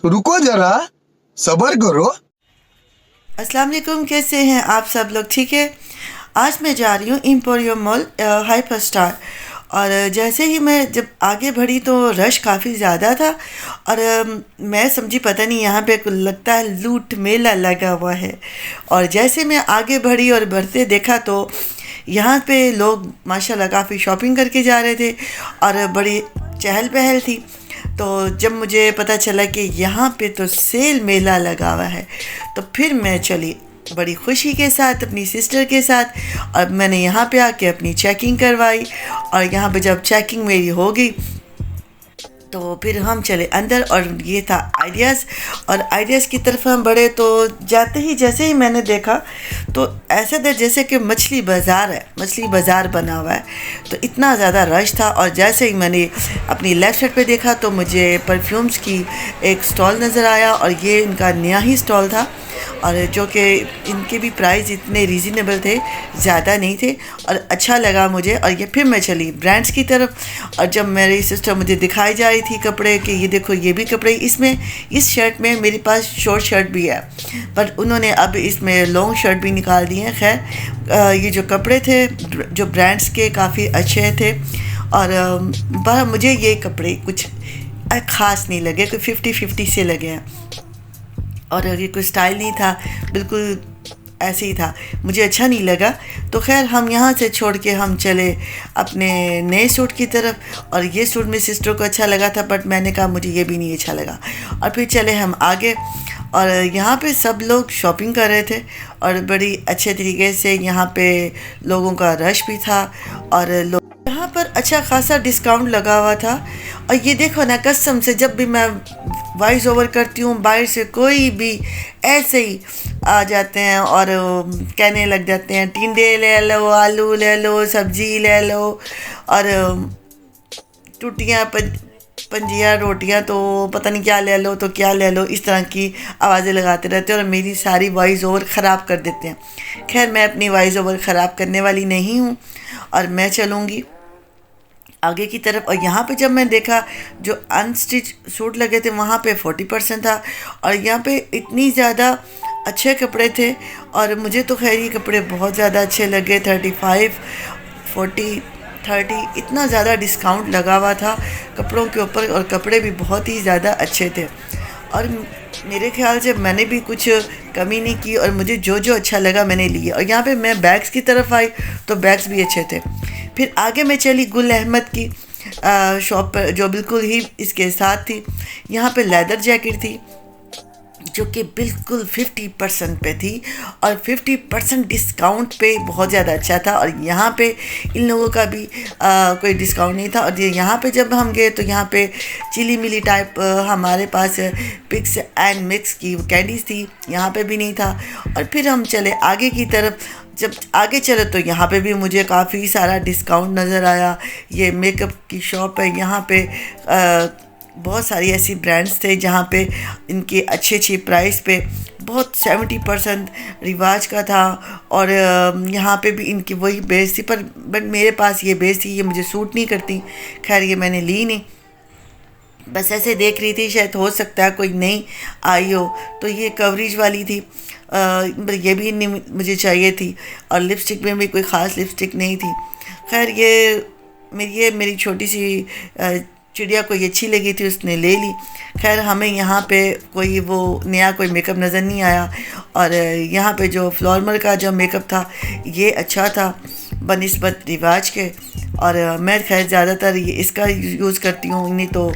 रुको जरा, सब्र करो। अस्सलाम वालेकुम, कैसे हैं आप सब लोग? ठीक है। आज मैं जा रही हूँ एम्पोरियम मॉल हाइपर स्टार। और जैसे ही मैं जब आगे बढ़ी तो रश काफ़ी ज़्यादा था। और मैं समझी पता नहीं यहाँ पे कुछ लगता है लूट मेला लगा हुआ है। और जैसे मैं आगे बढ़ी और बढ़ते देखा तो यहाँ पे लोग माशाल्लाह काफ़ी शॉपिंग करके जा रहे थे और बड़ी चहल पहल थी। तो जब मुझे पता चला कि यहाँ पे तो सेल मेला लगा हुआ है तो फिर मैं चली बड़ी खुशी के साथ अपनी सिस्टर के साथ। और मैंने यहाँ पे आके अपनी चेकिंग करवाई। और यहाँ पे जब चेकिंग मेरी हो गई तो फिर हम चले अंदर और ये था आइडियाज़। और आइडियाज़ की तरफ हम बढ़े तो जाते ही जैसे ही मैंने देखा तो ऐसे था जैसे कि मछली बाज़ार है, मछली बाज़ार बना हुआ है। तो इतना ज़्यादा रश था। और जैसे ही मैंने अपनी लेफ़्ट साइड पे देखा तो मुझे परफ्यूम्स की एक स्टॉल नज़र आया और ये इनका नया ही स्टॉल था। और जो कि इनके भी प्राइस इतने रीज़नेबल थे, ज़्यादा नहीं थे और अच्छा लगा मुझे। और ये फिर मैं चली ब्रांड्स की तरफ। और जब मेरी सिस्टर मुझे दिखाई जा रही थी कपड़े कि ये देखो ये भी कपड़े, इसमें इस शर्ट में मेरे पास शॉर्ट शर्ट भी है पर उन्होंने अब इसमें लॉन्ग शर्ट भी निकाल दी है। खैर ये जो कपड़े थे जो ब्रांड्स के काफ़ी अच्छे थे। और मुझे ये कपड़े कुछ ख़ास नहीं लगे, कोई 50-50 से लगे हैं। और ये कोई स्टाइल नहीं था, बिल्कुल ऐसे ही था, मुझे अच्छा नहीं लगा। तो खैर हम यहाँ से छोड़ के हम चले अपने नए सूट की तरफ। और ये सूट मेरी सिस्टर को अच्छा लगा था बट मैंने कहा मुझे ये भी नहीं अच्छा लगा। और फिर चले हम आगे और यहाँ पे सब लोग शॉपिंग कर रहे थे और बड़ी अच्छे तरीके से यहाँ पे लोगों का रश भी था। और यहाँ पर अच्छा खासा डिस्काउंट लगा हुआ था। और ये देखो ना, कसम से जब भी मैं वॉइस ओवर करती हूँ बाहर से कोई भी ऐसे ही आ जाते हैं और कहने लग जाते हैं टिंडे ले लो, आलू ले लो, सब्जी ले लो और टूटियाँ पंजियाँ रोटियाँ तो पता नहीं क्या ले लो तो क्या ले लो, इस तरह की आवाज़ें लगाते रहते हैं और मेरी सारी वॉइस ओवर ख़राब कर देते हैं। खैर मैं अपनी वॉइस ओवर ख़राब करने वाली नहीं हूँ और मैं चलूँगी आगे की तरफ। और यहाँ पे जब मैं देखा जो अनस्टिच सूट लगे थे वहाँ पे 40% था। और यहाँ पे इतनी ज़्यादा अच्छे कपड़े थे और मुझे तो खैर ये कपड़े बहुत ज़्यादा अच्छे लगे। 35, 40, 30 इतना ज़्यादा डिस्काउंट लगा हुआ था कपड़ों के ऊपर और कपड़े भी बहुत ही ज़्यादा अच्छे थे। और मेरे ख्याल से मैंने भी कुछ कमी नहीं की और मुझे जो जो अच्छा लगा मैंने लिया। और यहाँ पे मैं बैग्स की तरफ आई तो बैग्स भी अच्छे थे। फिर आगे मैं चली गुल अहमद की शॉप पर जो बिल्कुल ही इसके साथ थी। यहाँ पे लेदर जैकेट थी जो कि बिल्कुल 50% पे थी और 50% डिस्काउंट पे बहुत ज़्यादा अच्छा था। और यहाँ पे इन लोगों का भी कोई डिस्काउंट नहीं था। और यहाँ पे जब हम गए तो यहाँ पे चिली मिली टाइप हमारे पास पिक्स एंड मिक्स की कैंडीज़ थी, यहाँ पे भी नहीं था। और फिर हम चले आगे की तरफ। जब आगे चले तो यहाँ पे भी मुझे काफ़ी सारा डिस्काउंट नज़र आया। ये मेकअप की शॉप है, यहाँ पे बहुत सारी ऐसी ब्रांड्स थे जहाँ पे इनके अच्छी प्राइस पे बहुत 70% रिवाज का था। और यहाँ पे भी इनकी वही बेस थी बट मेरे पास ये बेस थी, ये मुझे सूट नहीं करती। खैर ये मैंने ली नहीं, बस ऐसे देख रही थी, शायद हो सकता है कोई नई आई हो। तो ये कवरेज वाली थी, ये भी नहीं मुझे चाहिए थी। और लिपस्टिक में भी कोई ख़ास लिपस्टिक नहीं थी। खैर ये मेरी छोटी सी चिड़िया को ये अच्छी लगी थी, उसने ले ली। खैर हमें यहाँ पे कोई वो नया कोई मेकअप नज़र नहीं आया। और यहाँ पे जो फ्लोरमल का जो मेकअप था ये अच्छा था बनिस्बत रिवाज के। और मैं खैर ज़्यादातर ये इसका यूज़ करती हूँ, नहीं तो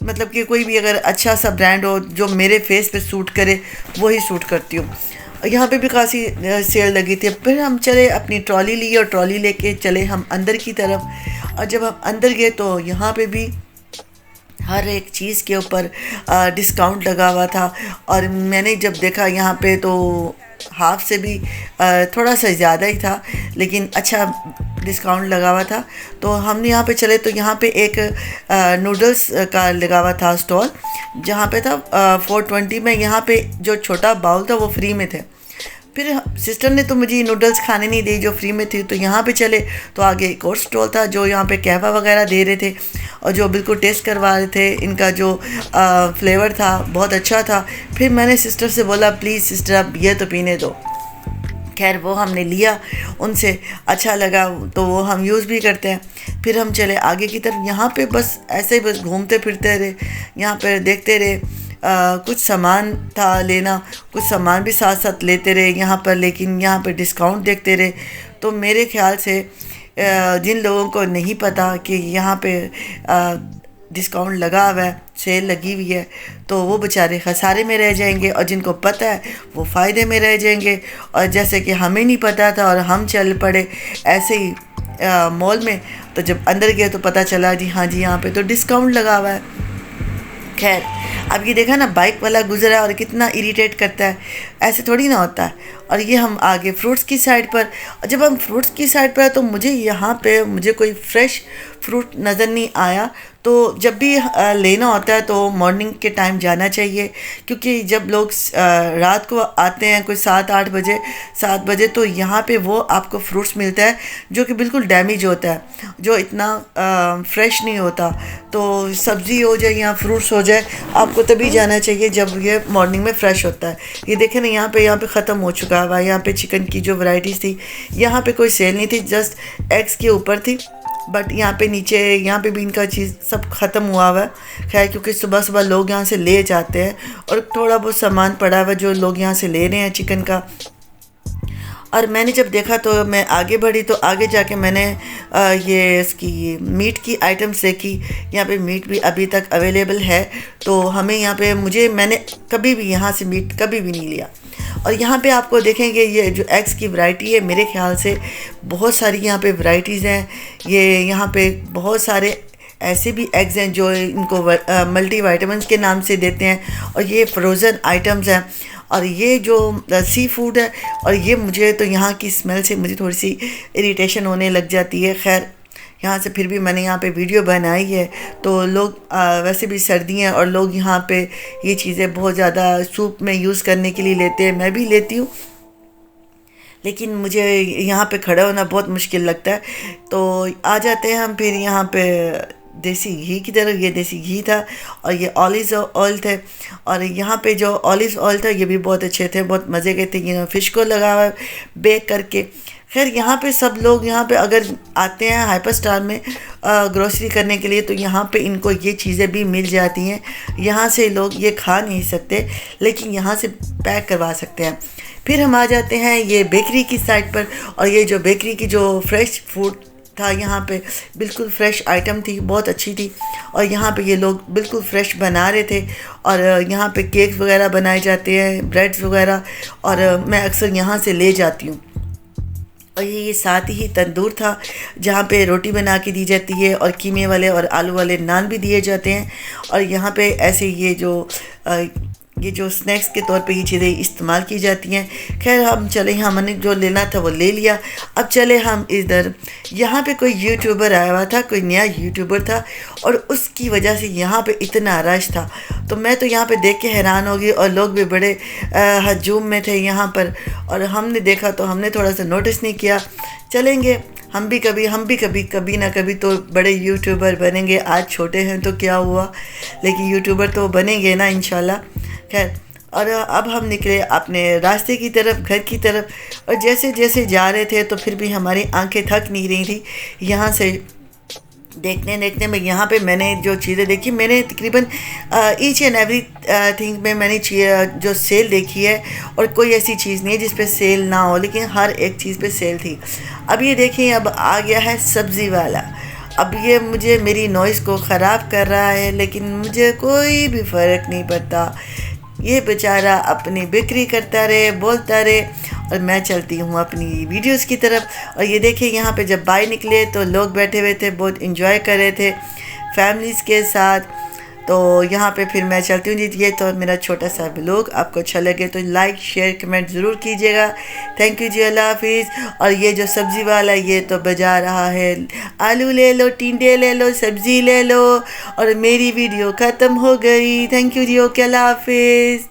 मतलब कि कोई भी अगर अच्छा सा ब्रांड हो जो मेरे फेस पे सूट करे वही सूट करती हूँ। यहाँ पे भी काफ़ी सेल लगी थी। फिर हम चले अपनी ट्रॉली ली और ट्रॉली लेके चले हम अंदर की तरफ। और जब हम अंदर गए तो यहाँ पे भी हर एक चीज़ के ऊपर डिस्काउंट लगा हुआ था। और मैंने जब देखा यहाँ पे तो हाफ से भी थोड़ा सा ज़्यादा ही था लेकिन अच्छा डिस्काउंट लगा हुआ था। तो हमने यहाँ पे चले तो यहाँ पे एक नूडल्स का लगा हुआ था स्टॉल जहाँ पे था 420 में। यहाँ पे जो छोटा बाउल था वो फ्री में थे फिर सिस्टर ने तो मुझे नूडल्स खाने नहीं दी जो फ्री में थी, तो यहाँ पे चले तो आगे एक और स्टॉल था जो यहाँ पे कहवा वगैरह दे रहे थे और जो बिल्कुल टेस्ट करवा रहे थे। इनका जो फ्लेवर था बहुत अच्छा था। फिर मैंने सिस्टर से बोला प्लीज़ सिस्टर आप ये तो पीने दो। खैर वो हमने लिया, उनसे अच्छा लगा तो वो हम यूज़ भी करते हैं। फिर हम चले आगे की तरफ। यहाँ पे बस ऐसे ही बस घूमते फिरते रहे, यहाँ पे देखते रहे। कुछ सामान था लेना, कुछ सामान भी साथ साथ लेते रहे यहाँ पर, लेकिन यहाँ पर डिस्काउंट देखते रहे। तो मेरे ख्याल से जिन लोगों को नहीं पता कि यहाँ पे डिस्काउंट लगा हुआ है, सेल लगी हुई है, तो वो बेचारे खसारे में रह जाएंगे, और जिनको पता है वो फ़ायदे में रह जाएंगे। और जैसे कि हमें नहीं पता था और हम चल पड़े ऐसे ही मॉल में, तो जब अंदर गए तो पता चला जी हाँ जी यहाँ पे तो डिस्काउंट लगा हुआ है। खैर अब ये देखा ना बाइक वाला गुजरा और कितना इरिटेट करता है, ऐसे थोड़ी ना होता है। और ये हम आगे फ्रूट्स की साइड पर, और जब हम फ्रूट्स की साइड पर तो मुझे यहाँ पे मुझे कोई फ्रेश फ्रूट नज़र नहीं आया। तो जब भी लेना होता है तो मॉर्निंग के टाइम जाना चाहिए, क्योंकि जब लोग रात को आते हैं कोई 7 बजे तो यहाँ पे वो आपको फ्रूट्स मिलता है जो कि बिल्कुल डैमेज होता है, जो इतना फ्रेश नहीं होता। तो सब्ज़ी हो जाए या फ्रूट्स हो जाए, आपको तभी जाना चाहिए जब ये मॉर्निंग में फ़्रेश होता है। ये देखें ना यहाँ पे ख़त्म हो चुका है। यहाँ पे चिकन की जो वैरायटीज़ थी, यहाँ पे कोई सेल नहीं थी, जस्ट एग्स के ऊपर थी। बट यहाँ पे नीचे यहाँ पे भी इनका चीज़ सब ख़त्म हुआ हुआ है। खैर क्योंकि सुबह सुबह लोग यहाँ से ले जाते हैं और थोड़ा बहुत सामान पड़ा हुआ जो लोग यहाँ से ले रहे हैं चिकन का। और मैंने जब देखा तो मैं आगे बढ़ी, तो आगे जाके मैंने ये इसकी मीट की आइटम्स देखी। यहाँ पे मीट भी अभी तक अवेलेबल है, तो हमें यहाँ पे मैंने कभी भी यहाँ से मीट कभी भी नहीं लिया। और यहाँ पे आपको देखेंगे ये जो एग्स की वैरायटी है, मेरे ख्याल से बहुत सारी यहाँ पे वैरायटीज़ हैं। ये यहाँ पे बहुत सारे ऐसे भी एग्स हैं जो इनको मल्टी वाइटामिन्स के नाम से देते हैं, और ये फ्रोज़न आइटम्स हैं। और ये जो सी फूड है, और ये मुझे तो यहाँ की स्मेल से मुझे थोड़ी सी इरिटेशन होने लग जाती है। खैर यहाँ से फिर भी मैंने यहाँ पे वीडियो बनाई है। तो लोग वैसे भी सर्दी हैं और लोग यहाँ पे ये चीज़ें बहुत ज़्यादा सूप में यूज़ करने के लिए लेते हैं, मैं भी लेती हूँ, लेकिन मुझे यहाँ पे खड़ा होना बहुत मुश्किल लगता है। तो आ जाते हैं हम फिर यहाँ पे देसी घी की तरफ। ये देसी घी था और ये ऑलिव ऑयल थे, और यहाँ पे जो ऑलिव ऑयल था ये भी बहुत अच्छे थे, बहुत मज़े के थे। ये फ़िश को लगा हुआ बेक करके। खैर यहाँ पे सब लोग यहाँ पे अगर आते हैं हाइपर स्टार में ग्रोसरी करने के लिए, तो यहाँ पे इनको ये चीज़ें भी मिल जाती हैं। यहाँ से लोग ये खा नहीं सकते, लेकिन यहाँ से पैक करवा सकते हैं। फिर हम आ जाते हैं ये बेकरी की साइड पर, और ये जो बेकरी की जो फ्रेश फूड था, यहाँ पे बिल्कुल फ्रेश आइटम थी, बहुत अच्छी थी। और यहाँ पे ये लोग बिल्कुल फ्रेश बना रहे थे, और यहाँ पे केक्स वगैरह बनाए जाते हैं, ब्रेड्स वगैरह, और मैं अक्सर यहाँ से ले जाती हूँ। और ये साथ ही तंदूर था जहाँ पे रोटी बना के दी जाती है, और कीमे वाले और आलू वाले नान भी दिए जाते हैं। और यहाँ पे ऐसे ये जो स्नैक्स के तौर पे ये चीज़ें इस्तेमाल की जाती हैं। खैर हम चले, हमने जो लेना था वो ले लिया। अब चले हम इधर, यहाँ पे कोई यूट्यूबर आया हुआ था, कोई नया यूट्यूबर था, और उसकी वजह से यहाँ पे इतना रश था। तो मैं तो यहाँ पे देख के हैरान हो गई, और लोग भी बड़े हजूम में थे यहाँ पर। और हमने देखा तो हमने थोड़ा सा नोटिस नहीं किया। चलेंगे हम भी कभी ना कभी तो बड़े यूट्यूबर बनेंगे। आज छोटे हैं तो क्या हुआ, लेकिन यूट्यूबर तो बनेंगे ना इंशाल्लाह। खैर, और अब हम निकले अपने रास्ते की तरफ, घर की तरफ। और जैसे जैसे जा रहे थे तो फिर भी हमारी आंखें थक नहीं रही थी यहाँ से देखने में। यहाँ पे मैंने जो चीज़ें देखी, मैंने तकरीबन ईच एंड एवरी थिंग में मैंने जो सेल देखी है, और कोई ऐसी चीज़ नहीं है जिस पे सेल ना हो, लेकिन हर एक चीज़ पे सेल थी। अब ये देखिए, अब आ गया है सब्ज़ी वाला। अब ये मुझे मेरी नॉइज़ को ख़राब कर रहा है, लेकिन मुझे कोई भी फ़र्क नहीं पड़ता। ये बेचारा अपनी बिक्री करता रहे, बोलता रहे, और मैं चलती हूँ अपनी वीडियोस की तरफ। और ये देखिए यहाँ पे जब बाहर निकले तो लोग बैठे हुए थे, बहुत इंजॉय कर रहे थे फैमिलीज़ के साथ। तो यहाँ पे फिर मैं चलती हूँ जी। ये तो मेरा छोटा सा व्लॉग आपको अच्छा लगे तो लाइक शेयर कमेंट ज़रूर कीजिएगा। थैंक यू जी, अल्लाह हाफिज़। और ये जो सब्ज़ी वाला ये तो बजा रहा है, आलू ले लो, टिंडे ले लो, सब्ज़ी ले लो। और मेरी वीडियो ख़त्म हो गई। थैंक यू जी, ओके, अल्लाह हाफिज़।